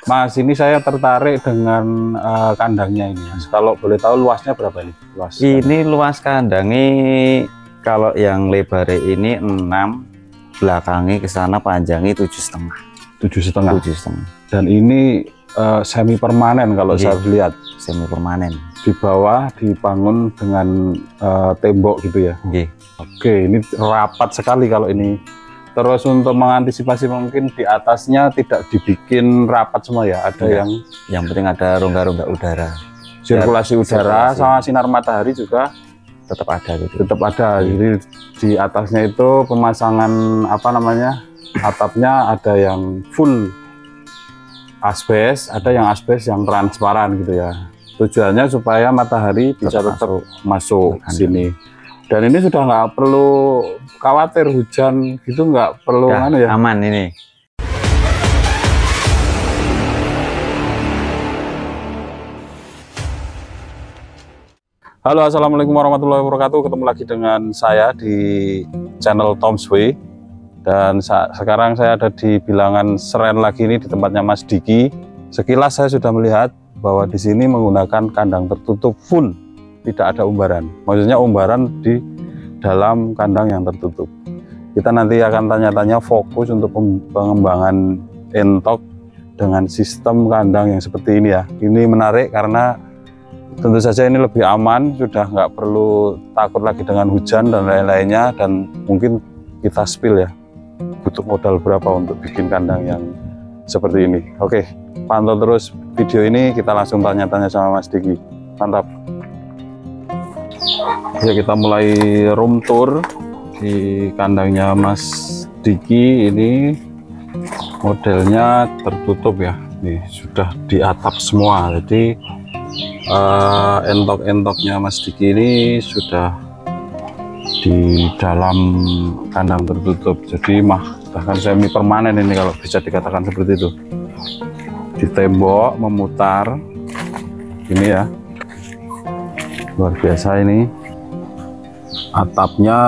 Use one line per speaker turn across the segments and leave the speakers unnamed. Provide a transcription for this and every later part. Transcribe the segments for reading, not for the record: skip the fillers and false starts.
Mas, ini saya tertarik dengan kandangnya ini, Mas. Kalau boleh tahu luasnya berapa ini?
Ini luas kandangnya, kalau yang lebarnya ini 6, belakangnya ke sana panjangnya 7,5.
7,5. Dan ini semi permanen kalau saya lihat.
Semi permanen.
Di bawah dibangun dengan tembok gitu ya. Oke, ini rapat sekali kalau ini. Terus untuk mengantisipasi mungkin di atasnya tidak dibikin rapat semua ya. Ada
yang penting ada rongga-rongga udara.
Sirkulasi udara sama sinar matahari juga
tetap ada gitu.
Tetap ada. Jadi di atasnya itu pemasangan apa namanya? Atapnya ada yang full asbes, ada yang asbes yang transparan gitu ya. Tujuannya supaya matahari bisa tetap masuk ke sini. Dan ini sudah nggak perlu khawatir hujan gitu, nggak perlu ya,
aman ini.
Halo, assalamualaikum warahmatullahi wabarakatuh. Ketemu lagi dengan saya di channel Tom's Way. Dan sekarang saya ada di bilangan Seren lagi ini, di tempatnya Mas Diki. Sekilas saya sudah melihat bahwa di sini menggunakan kandang tertutup full, tidak ada umbaran. Maksudnya umbaran di dalam kandang yang tertutup. Kita nanti akan tanya-tanya fokus untuk pengembangan entok dengan sistem kandang yang seperti ini ya. Ini menarik karena tentu saja ini lebih aman, sudah nggak perlu takut lagi dengan hujan dan lain-lainnya. Dan mungkin kita spill ya, butuh modal berapa untuk bikin kandang yang seperti ini. Oke, pantau terus video ini, kita langsung tanya-tanya sama Mas Diki. Mantap. Ya, kita mulai room tour di kandangnya Mas Diki. Ini modelnya tertutup ya, nih sudah di atap semua. Jadi entok-entoknya Mas Diki ini sudah di dalam kandang tertutup. Jadi bahkan semi permanen ini kalau bisa dikatakan seperti itu. Di tembok memutar ini ya, luar biasa ini. Atapnya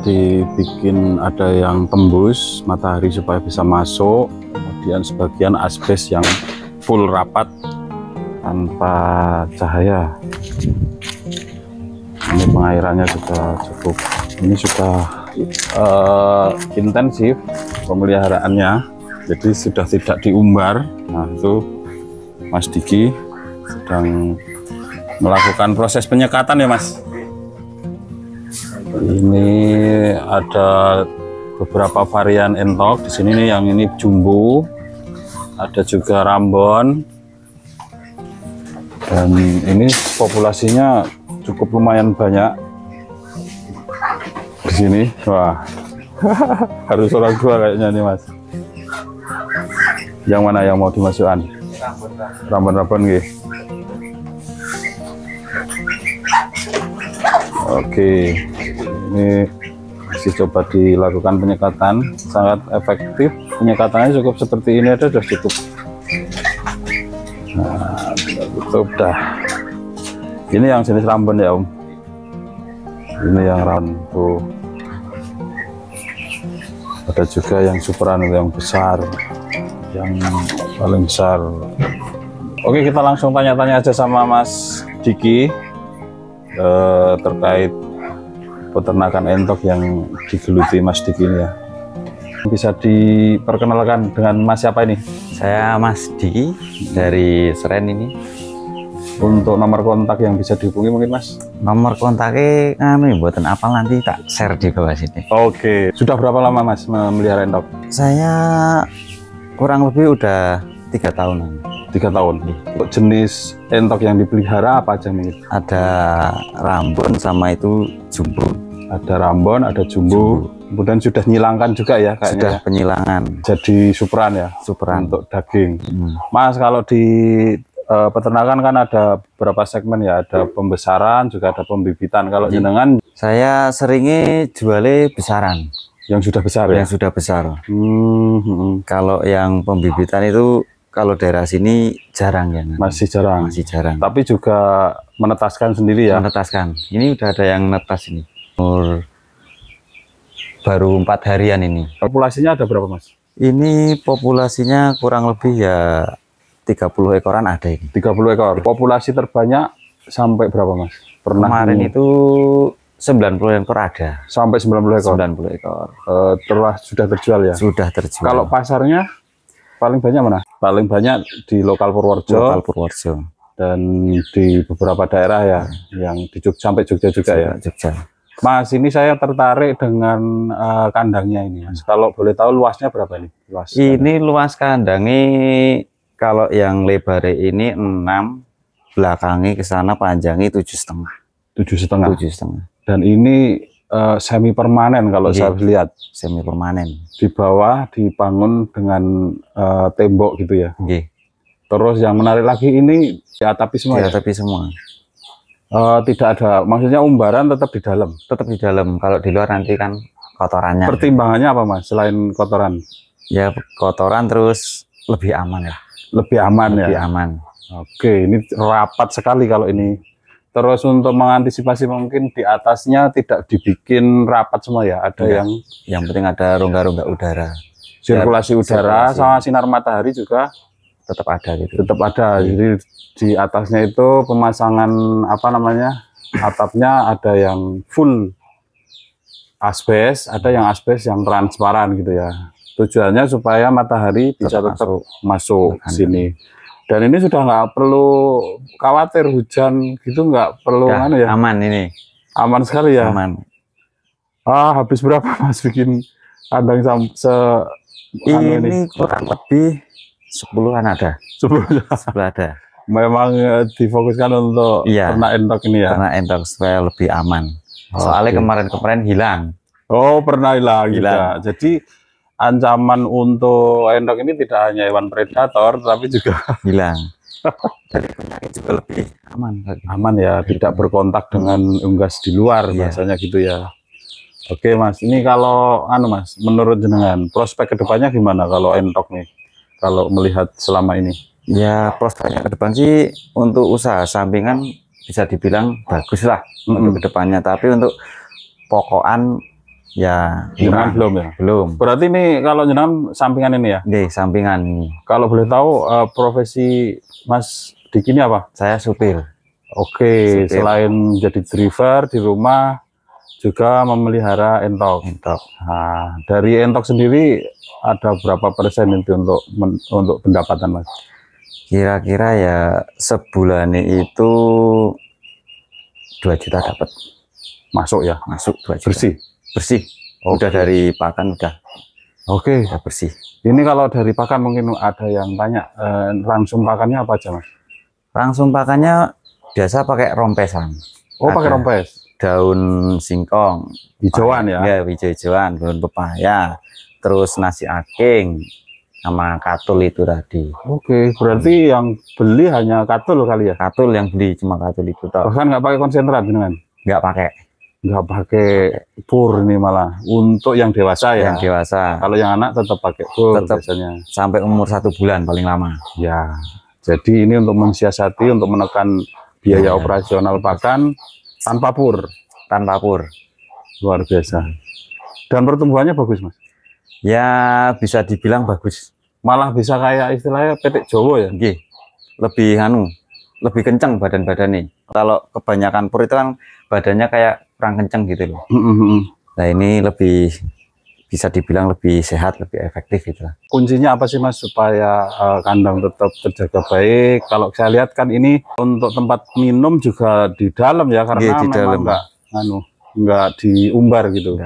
dibikin ada yang tembus matahari supaya bisa masuk, kemudian sebagian asbes yang full rapat tanpa cahaya. Ini pengairannya sudah cukup, ini sudah intensif pemeliharaannya, jadi sudah tidak diumbar. Nah, itu Mas Diki sedang melakukan proses penyekatan ya, Mas. Ini ada beberapa varian entok di sini nih. Yang ini jumbo, ada juga rambon, dan ini populasinya cukup lumayan banyak di sini. Wah, harus orang tua kayaknya nih, Mas. Yang mana yang mau dimasukkan? Rambon-rambon gitu. Oke, ini masih coba dilakukan penyekatan, sangat efektif. Penyekatannya cukup seperti ini aja sudah cukup. Nah, tutup dah. Ini yang jenis rambon ya, Om. Ini yang rambon tuh. Ada juga yang superan, yang besar, yang paling besar. Oke, kita langsung tanya-tanya aja sama Mas Diki terkait peternakan entok yang digeluti Mas Diki ini ya. Bisa diperkenalkan dengan Mas siapa ini?
Saya Mas Diki dari Seren ini.
Untuk nomor kontak yang bisa dihubungi mungkin, Mas?
Nomor kontaknya buatan apa nanti tak share di bawah sini.
Oke, sudah berapa lama Mas memelihara entok?
Saya kurang lebih udah 3 tahunan.
3 tahun. Untuk jenis entok yang dipelihara apa aja nih?
Ada rambon sama itu jumbo.
Ada rambon, ada jumbo. Kemudian sudah nyilangkan juga ya kayaknya.
Sudah penyilangan.
Jadi superan ya?
Superan.
Untuk daging. Mas, kalau di peternakan kan ada beberapa segmen ya, ada pembesaran juga ada pembibitan. Kalau jenengan,
saya seringnya jualnya besaran.
Yang sudah besar ya?
Yang sudah besar. Kalau yang pembibitan itu kalau daerah sini jarang ya.
Masih jarang.
Masih jarang.
Tapi juga menetaskan sendiri ya?
Menetaskan. Ini udah ada yang netas ini. Umur baru 4 harian ini.
Populasinya ada berapa, Mas?
Ini populasinya kurang lebih ya 30 ekoran ada ini.
30 ekor. Populasi terbanyak sampai berapa Mas? Pernah
Kemarin itu 90 ekor ada.
Sampai 90 ekor.
90 ekor.
Sudah terjual ya?
Sudah terjual.
Kalau pasarnya paling banyak mana? Paling banyak di lokal Purworejo.
Lokal Purworejo.
Dan di beberapa daerah ya, yang di sampai Jogja juga ya.
Jogja.
Mas, ini saya tertarik dengan kandangnya ini Mas. Kalau boleh tahu luasnya berapa ini?
Ini luas kandangnya kalau yang lebar ini 6, belakangnya ke sana panjangnya 7,5. 7,5. Dan ini semi permanen kalau saya lihat. Semi permanen. Di bawah dibangun dengan tembok gitu ya. Terus yang menarik lagi ini diatapi semua. Diatapi semua. Tidak ada, maksudnya umbaran tetap di dalam. Tetap di dalam. Kalau di luar nanti kan kotorannya. Pertimbangannya apa Mas? Selain kotoran? Ya kotoran, terus lebih aman ya. Lebih aman ya. Lebih aman. Oke, ini rapat sekali kalau ini. Terus untuk mengantisipasi mungkin di atasnya tidak dibikin rapat semua ya. Ada yang penting ada rongga-rongga udara. Sirkulasi udara sama sinar matahari juga tetap ada gitu. Tetap ada. Jadi di atasnya itu pemasangan apa namanya? Atapnya ada yang full asbes, ada yang asbes yang transparan gitu ya. Tujuannya supaya matahari bisa tetap masuk ke sini. Dan ini sudah nggak perlu khawatir hujan gitu, nggak perlu ya. Aman ini. Aman sekali ya. Aman. Habis berapa Mas bikin kandang ini kurang lebih 10-an ada. 10 ada. Memang difokuskan untuk ternak entok ini ya. Ternak entok supaya lebih aman. Soalnya kemarin hilang. Oh, pernah hilang. Juga. Jadi ancaman untuk entok ini tidak hanya hewan predator, tapi juga hilang. Jadi penyakit juga lebih aman. Aman ya, tidak berkontak dengan unggas di luar, biasanya gitu ya. Oke Mas, ini kalau Mas, menurut jenengan prospek kedepannya gimana kalau entok nih? Kalau melihat selama ini? Ya prospeknya ke depan sih untuk usaha sampingan bisa dibilang bagus lah untuk kedepannya. Tapi untuk pokokan ya jenengan belum ya? Belum. Berarti ini kalau jenengan sampingan ini ya? Oke, sampingan ini. Kalau boleh tahu profesi Mas Diki ini apa? Saya supir. Oke, selain jadi driver di rumah juga memelihara entok. Nah, dari entok sendiri ada berapa persen itu untuk pendapatan Mas? Kira-kira ya sebulan itu 2 juta dapat. Masuk ya? Masuk 2 juta. Bersih? Bersih. Udah dari pakan udah. Oke. Udah bersih. Ini kalau dari pakan mungkin ada yang tanya, langsung pakannya apa aja Mas? Langsung pakannya biasa pakai rompesan. Oh, pakai rompes. Daun singkong. Hijauan ya? Ya, hijau-hijauan, daun pepaya. Terus nasi aking sama katul itu tadi. Oke, berarti yang beli hanya katul kali ya? Katul yang beli, cuma katul itu toh. Bahkan nggak pakai konsentrat dengan? Nggak pakai. Nggak pakai pur ini malah. Untuk yang dewasa ya? Yang dewasa. Kalau yang anak tetap pakai pur biasanya. Sampai umur 1 bulan paling lama. Ya, jadi ini untuk mensiasati, untuk menekan biaya operasional pakan tanpa pur. Tanpa pur. Luar biasa. Dan pertumbuhannya bagus Mas? Ya bisa dibilang bagus, malah bisa kayak istilahnya petik Jowo ya. Lebih kencang badannya. Kalau kebanyakan pur itu kan badannya kayak kurang kencang gitu loh. Nah ini lebih bisa dibilang lebih sehat, lebih efektif gitu lah. Kuncinya apa sih Mas supaya kandang tetap terjaga baik? Kalau saya lihat kan ini untuk tempat minum juga di dalam ya, karena di dalam nggak diumbar gitu.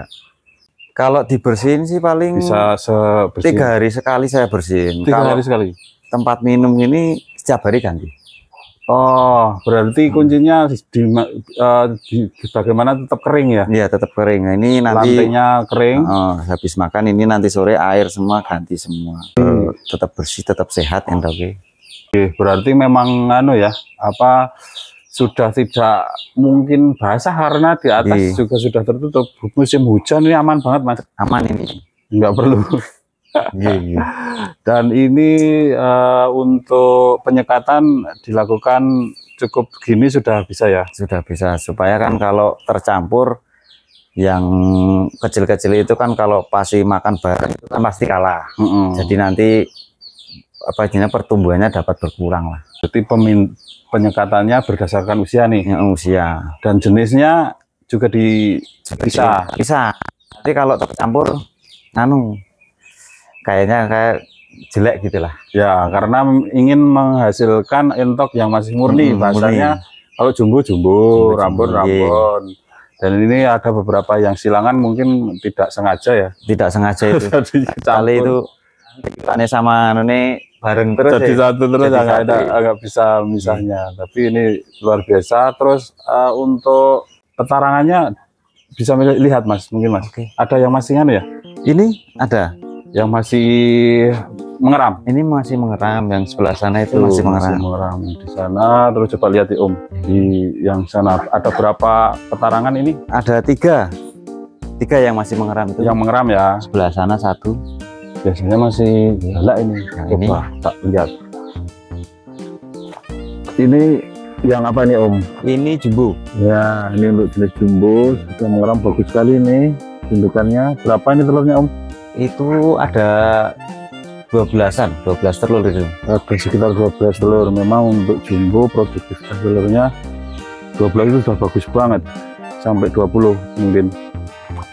Kalau dibersihin sih paling bisa 3 hari sekali saya bersihin. 3 hari sekali. Tempat minum ini setiap hari ganti. Oh, berarti kuncinya bagaimana tetap kering ya? Iya, tetap kering. Ini nanti lantainya kering. Habis makan ini nanti sore air semua ganti semua. Tetap bersih, tetap sehat entok. Oke, berarti memang sudah tidak mungkin basah karena di atas juga sudah tertutup. Musim hujan ini aman banget Mas. Aman ini, nggak perlu. Dan ini untuk penyekatan dilakukan cukup gini sudah bisa ya? Sudah bisa, supaya kan kalau tercampur yang kecil-kecil itu kan kalau pasti makan bareng itu kan pasti kalah. Jadi nanti apa jenisnya pertumbuhannya dapat berkurang lah.
Berarti penyekatannya berdasarkan usia nih.
Ya, usia.
Dan jenisnya juga bisa.
Tapi kalau tercampur, kayaknya kayak jelek gitulah. Ya,
karena ingin menghasilkan entok yang masih murni. Bahasanya kalau jumbo, rambon. Dan ini ada beberapa yang silangan mungkin tidak sengaja ya.
Tidak sengaja itu. Kali itu aneh sama ini bareng terus.
Jadi satu terus agak bisa misahnya. Tapi ini luar biasa. Terus untuk petarangannya bisa lihat Mas, mungkin Mas. Ada yang masih ya?
Ini ada
yang masih mengeram.
Ini masih mengeram, yang sebelah sana itu masih mengeram.
Di sana, terus coba lihat Om, di yang sana ada berapa petarangan ini?
Ada tiga yang masih mengeram itu.
Yang mengeram ya.
Sebelah sana satu.
Biasanya masih galak ini.
Ini
tak lihat. Ini yang apa nih Om?
Ini jumbo.
Ya, ini untuk jenis jumbo sudah mengeram bagus sekali nih indukannya. Berapa ini telurnya Om?
Itu ada 12 telur itu.
Ada sekitar 12 telur. Memang untuk jumbo produktivitas telurnya 12 itu sudah bagus banget. Sampai 20 mungkin.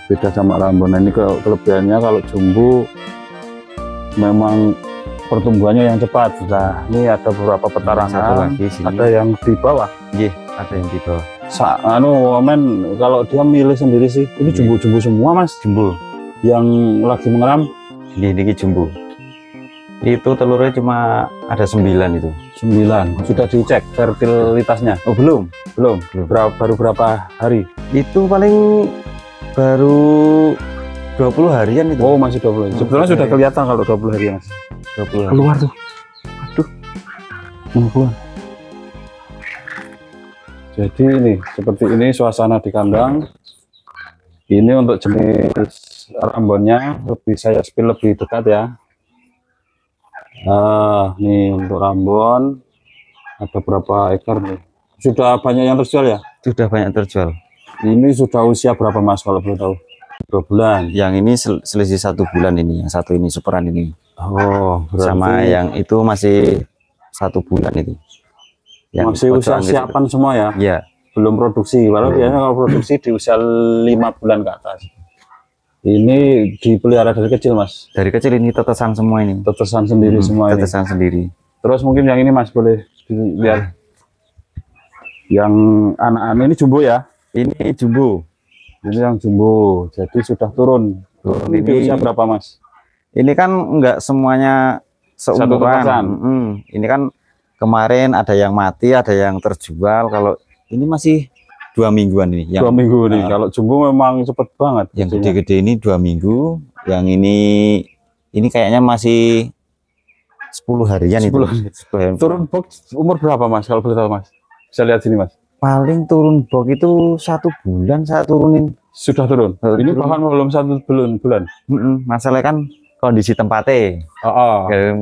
Beda sama rambon. Nah, ini kelebihannya kalau jumbo memang pertumbuhannya yang cepat. Nah, ini ada beberapa petarangan. Ada yang di bawah.
Iya, ada yang di bawah.
Kalau dia milih sendiri sih. Ini jumbo-jumbo semua Mas.
Jumbo.
Yang lagi mengeram.
Ini jumbo. Itu telurnya cuma ada 9 itu.
9. Sudah dicek fertilitasnya?
Oh, belum.
Baru berapa hari?
Itu paling baru 20 harian itu.
Oh, masih 20. Sebetulnya sudah kelihatan kalau 20 hari Mas.
20 hari.
Keluar tuh. Aduh. Keluar. Jadi ini seperti ini suasana di kandang. Ini untuk jenis rambonnya saya spill lebih dekat ya. Nih untuk rambon ada berapa ekor nih? Sudah banyak yang terjual ya?
Sudah banyak terjual.
Ini sudah usia berapa Mas kalau boleh tahu? 2 bulan.
Yang ini selisih 1 bulan ini. Yang satu ini superan ini.
Oh, berarti
sama yang itu masih 1 bulan itu.
Yang masih usia siapan gitu. Semua ya?
Iya.
Belum produksi. Walau biasanya kalau produksi di usia 5 bulan ke atas. Ini dipelihara dari kecil Mas?
Dari kecil ini tetesan semua ini.
Tetesan sendiri semua ini?
Tetesan sendiri.
Terus mungkin yang ini Mas boleh dilihat. Yang anak-anak ini jumbo ya?
Ini jumbo.
Ini yang jumbo. Jadi sudah turun. Ini usia berapa Mas?
Ini kan enggak semuanya seumuran. Ini kan kemarin ada yang mati, ada yang terjual. Kalau ini masih 2 mingguan ini.
2 minggu nih. Kalau jumbo memang cepet banget.
Yang gede-gede ini 2 minggu. Yang ini kayaknya masih 10 harian 10 itu. 10 harian.
Turun box umur berapa Mas? Kalau boleh tahu Mas? Bisa lihat sini Mas.
Paling turun box itu 1 bulan saya turunin.
Sudah turun? Ini bahkan belum 1 bulan.
Masalahnya kan kondisi tempatnya.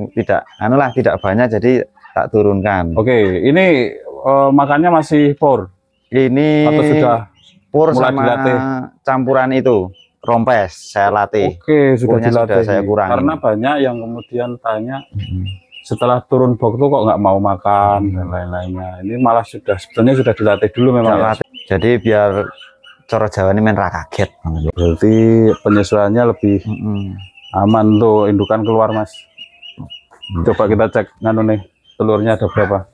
Tidak banyak jadi tak turunkan.
Oke, ini makannya masih pur.
Ini
atau sudah
pur sama dilatih? Campuran itu rompes saya latih.
Oke, sudah dilatih.
Sudah saya kurangi.
Karena banyak yang kemudian tanya setelah turun box tuh kok nggak mau makan dan lain-lainnya. Ini malah sebetulnya sudah dilatih dulu memang. Ya?
Jadi biar cara Jawa ini main kaget.
Berarti penyesuaiannya lebih aman tuh indukan keluar Mas. Coba kita cek nih telurnya ada berapa.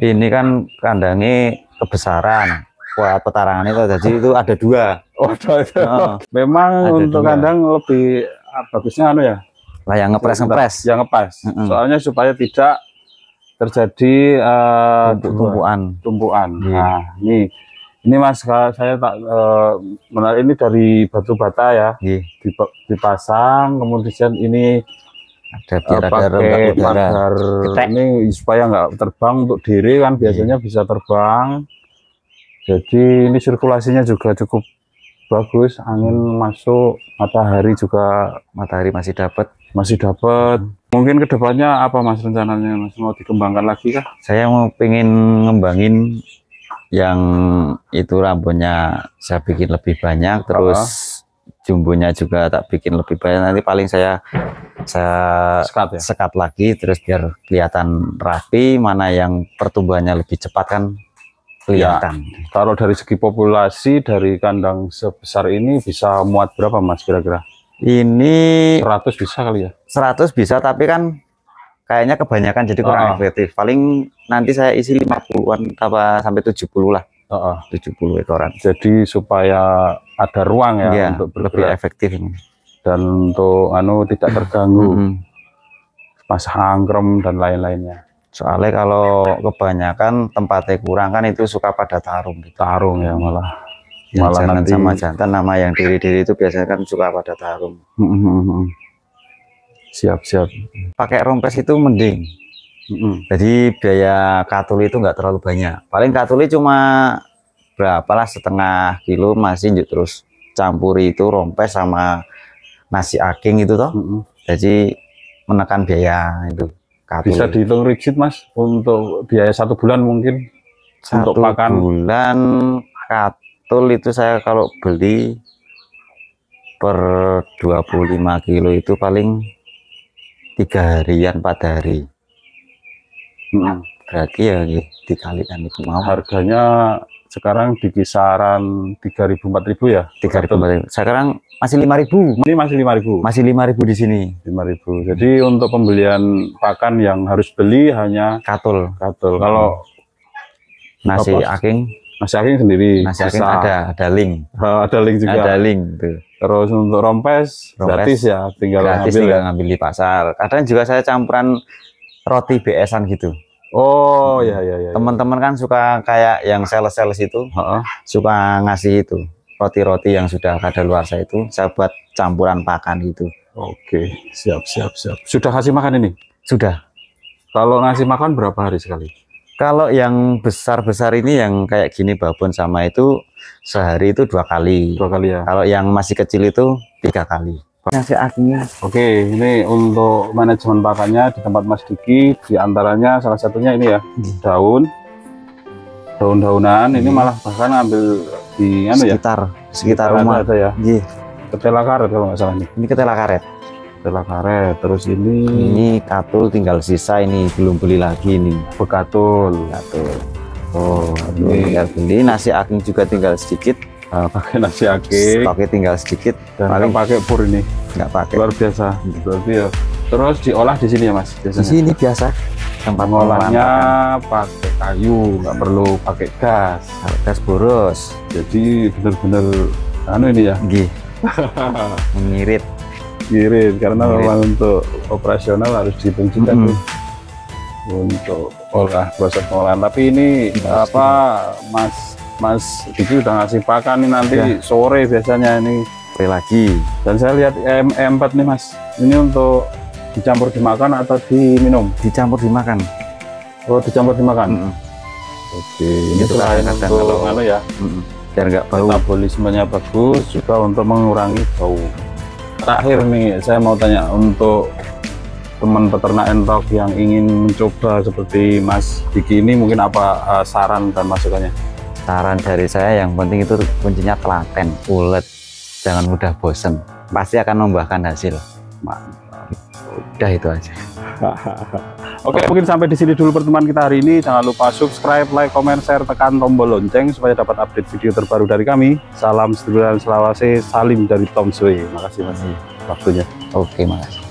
Ini kan kandangnya kebesaran buat petarangan itu, jadi itu ada 2.
Memang ada untuk 2. Kandang lebih bagusnya ya
lah yang ngepres
yang ngepas. Soalnya supaya tidak terjadi tumpuan. Nah ini Mas, saya tak menarik ini dari batu bata ya. Dipasang, kemudian ini ada pakai pagar ini supaya nggak terbang. Untuk diri kan biasanya bisa terbang. Jadi ini sirkulasinya juga cukup bagus, angin masuk, matahari masih dapat. Mungkin kedepannya apa Mas rencananya Mas, mau dikembangkan lagi kah?
Saya mau pengen ngembangin yang itu rambutnya saya bikin lebih banyak, terus jumbonya juga tak bikin lebih banyak. Nanti paling saya
Sekat ya?
sekat lagi, terus biar kelihatan rapi, mana yang pertumbuhannya lebih cepat kan kelihatan.
Ya, kalau dari segi populasi dari kandang sebesar ini bisa muat berapa Mas kira-kira?
Ini
100 bisa kali ya?
100 bisa, tapi kan kayaknya kebanyakan jadi kurang efektif. Paling nanti saya isi 50-an apa sampai 70 lah. 70 ekoran.
Jadi supaya ada ruang ya, untuk
lebih efektif ini.
Dan untuk tidak terganggu pas angkrem dan lain-lainnya.
Soalnya kalau kebanyakan tempatnya kurang kan itu suka pada tarung.
Tarung ya malah
jantan
nanti
sama jantan, nama yang diri-diri itu biasanya kan suka pada tarung.
Siap-siap.
Pakai rompes itu mending. Jadi biaya katuli itu nggak terlalu banyak. Paling katuli cuma berapalah, setengah kilo, masih terus campuri itu rompes sama nasi aking itu toh. Jadi menekan biaya itu. Katuli.
Bisa dihitung rigid Mas untuk biaya 1 bulan mungkin.
1
untuk pakan
bulan katul itu saya kalau beli per 25 kilo itu paling 3 harian 4 hari. Berarti ya dikalikan itu mau.
Harganya sekarang di kisaran 3.000 4.000 ya?
3.000. Sekarang masih 5.000.
Ini masih 5.000.
Masih 5.000 di sini.
5.000. Jadi untuk pembelian pakan yang harus beli hanya
katul.
Kalau
nasi aking
sendiri.
Nasi aking ada link.
Ada link juga.
Ada link tuh.
Terus untuk rompes gratis ya, tinggal
ngambil di pasar. Kadang juga saya campuran roti BS-an gitu.
Oh ya.
Teman-teman kan suka kayak yang sales-sales itu, suka ngasih itu roti-roti yang sudah kadaluarsa itu, saya buat campuran pakan gitu.
Oke, siap. Sudah kasih makan ini?
Sudah.
Kalau ngasih makan berapa hari sekali?
Kalau yang besar-besar ini yang kayak gini babon sama itu sehari itu 2 kali.
2 kali ya.
Kalau yang masih kecil itu 3 kali. Nasi akingnya.
Oke, ini untuk manajemen pakannya di tempat Mas Diki, diantaranya salah satunya ini ya, daun-daunan. Ini malah bahkan ambil di
sekitar rumah
ada ya. Ketela karet kalau nggak salah nih.
Ini ketela karet.
Terus ini
katul tinggal sisa, ini belum beli lagi nih.
Bekatul.
Oh, ini tinggal beli. Nasi aking juga tinggal sedikit.
Pakai nasi aking.
Pakai tinggal sedikit.
Dan paling pakai pur ini.
Nggak pakai.
Luar biasa. Berarti ya. Terus diolah di sini ya Mas? Biasanya?
Di sini biasa. Tempat
ngolahnya pakai kayu, nggak perlu pakai gas.
Gas boros.
Jadi benar-benar ini ya.
Mengirit
karena memang untuk operasional harus dihitung juga tuh untuk proses pengolahan. Tapi ini Mas Diki udah ngasih pakan nih nanti sore biasanya ini
lagi. Dan
saya lihat M4 nih Mas, ini untuk dicampur dimakan atau diminum?
Dicampur dimakan.
Oh, dicampur dimakan. Oke, ini selain untuk ya,
biar nggak bau.
Metabolismenya bagus, juga untuk mengurangi bau. Terakhir nih, saya mau tanya untuk teman peternak entok yang ingin mencoba seperti Mas Diki ini, mungkin apa saran dan masukannya?
Saran dari saya yang penting itu kuncinya telaten, ulet, jangan mudah bosen, pasti akan membuahkan hasil.
Mantap.
Udah itu aja.
Oke, mungkin sampai di sini dulu pertemuan kita hari ini. Jangan lupa subscribe, like, comment, share, tekan tombol lonceng supaya dapat update video terbaru dari kami. Salam sedulur dan selawase, salim dari Tom's Way. Makasih Mas waktunya.
Oke, makasih.